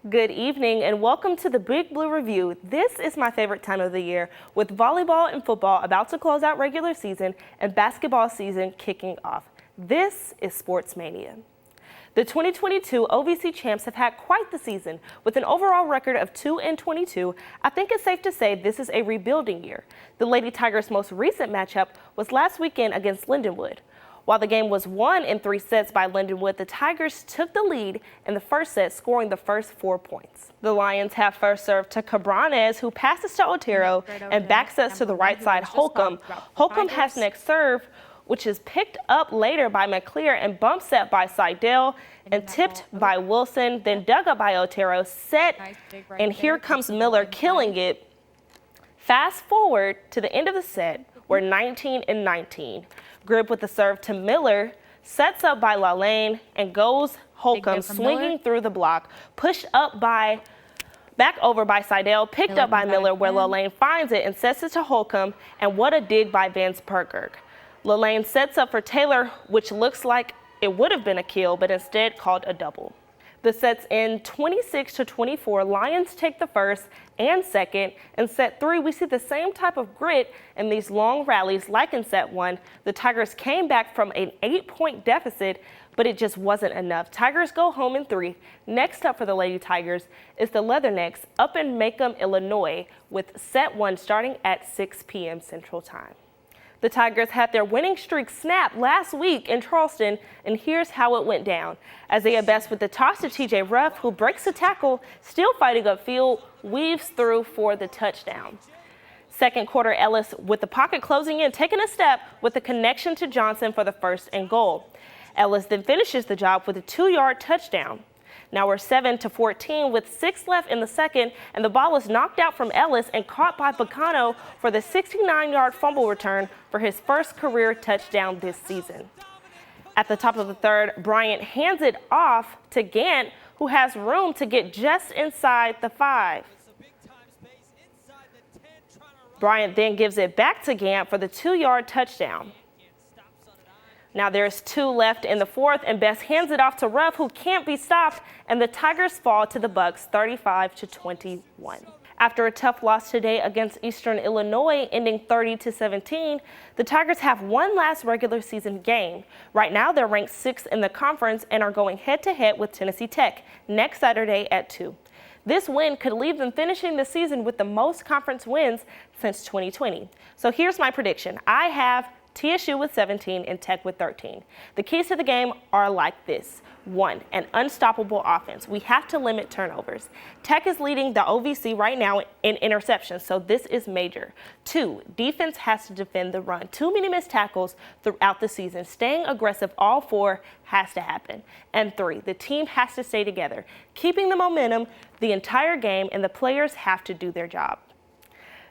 Good evening and welcome to the Big Blue Review. This is my favorite time of the year, with volleyball and football about to close out regular season and basketball season kicking off. This is Sports Mania. The 2022 OVC champs have had quite the season. With an overall record of 2-22, I think it's safe to say this is a rebuilding year. The Lady Tigers' most recent matchup was last weekend against Lindenwood. While the game was won in 3 sets by Lindenwood, the Tigers took the lead in the first set, scoring the first 4 points. The Lions have first serve to Cabranes, who passes to Otero, and back sets to the right side Holcomb. Holcomb has next serve, which is picked up later by McClear and bump set by Seidel and tipped by Wilson, then dug up by Otero, set, and here comes Miller killing it. Fast forward to the end of the set, we're 19-19. Grip with the serve to Miller, sets up by Lalane, and goes Holcomb swinging through the block, pushed up by, back over by Seidel, picked up by Miller where Lalane finds it and sets it to Holcomb, and what a dig by Vance Pergerg. Lalane sets up for Taylor, which looks like it would have been a kill, but instead called a double. The sets end 26-24. Lions take the first and second. In set 3, we see the same type of grit in these long rallies like in set 1. The Tigers came back from an 8-point deficit, but it just wasn't enough. Tigers go home in 3. Next up for the Lady Tigers is the Leathernecks up in Macomb, Illinois, with set 1 starting at 6 p.m. Central Time. The Tigers had their winning streak snap last week in Charleston, and here's how it went down. As they at best with the toss to TJ Ruff, who breaks the tackle, still fighting upfield, weaves through for the touchdown. Second quarter, Ellis with the pocket closing in, taking a step with the connection to Johnson for the first and goal. Ellis then finishes the job with a 2-yard touchdown. Now we're 7-14 with 6 left in the second, and the ball is knocked out from Ellis and caught by Bacano for the 69-yard fumble return for his first career touchdown this season. At the top of the third, Bryant hands it off to Gant, who has room to get just inside the 5. Bryant then gives it back to Gant for the 2-yard touchdown. Now there's 2 left in the fourth, and Best hands it off to Ruff, who can't be stopped, and the Tigers fall to the Bucks 35-21. After a tough loss today against Eastern Illinois, ending 30-17, the Tigers have one last regular season game. Right now they're ranked 6th in the conference and are going head-to-head with Tennessee Tech next Saturday at 2. This win could leave them finishing the season with the most conference wins since 2020. So here's my prediction. I have TSU with 17 and Tech with 13. The keys to the game are like this. 1, an unstoppable offense. We have to limit turnovers. Tech is leading the OVC right now in interceptions, so this is major. 2, defense has to defend the run. Too many missed tackles throughout the season. Staying aggressive all 4 has to happen. And 3, the team has to stay together, keeping the momentum the entire game, and the players have to do their job.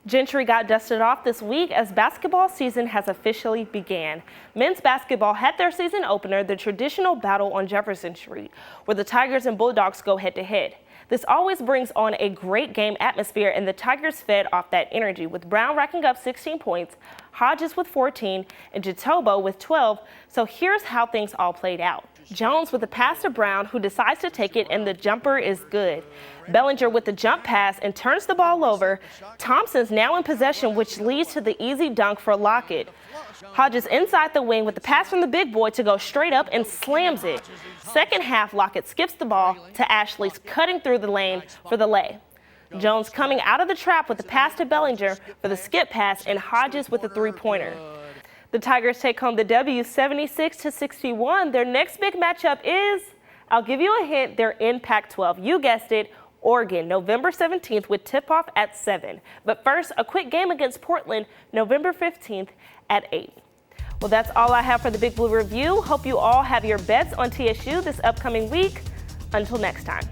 Gentry got dusted off this week as basketball season has officially began. Men's basketball had their season opener, the traditional battle on Jefferson Street, where the Tigers and Bulldogs go head-to-head. This always brings on a great game atmosphere, and the Tigers fed off that energy, with Brown racking up 16 points, Hodges with 14, and Jatobo with 12. So here's how things all played out. Jones with a pass to Brown, who decides to take it, and the jumper is good. Bellinger with the jump pass and turns the ball over. Thompson's now in possession, which leads to the easy dunk for Lockett. Hodges inside the wing with the pass from the big boy to go straight up and slams it. Second half, Lockett skips the ball to Ashley's cutting through the lane for the lay. Jones coming out of the trap with the pass to Bellinger for the skip pass, and Hodges with the 3-pointer. The Tigers take home the W 76-61. Their next big matchup is, I'll give you a hint, they're in Pac-12. You guessed it, Oregon, November 17th with tip-off at 7. But first, a quick game against Portland, November 15th at 8. Well, that's all I have for the Big Blue Review. Hope you all have your bets on TSU this upcoming week. Until next time.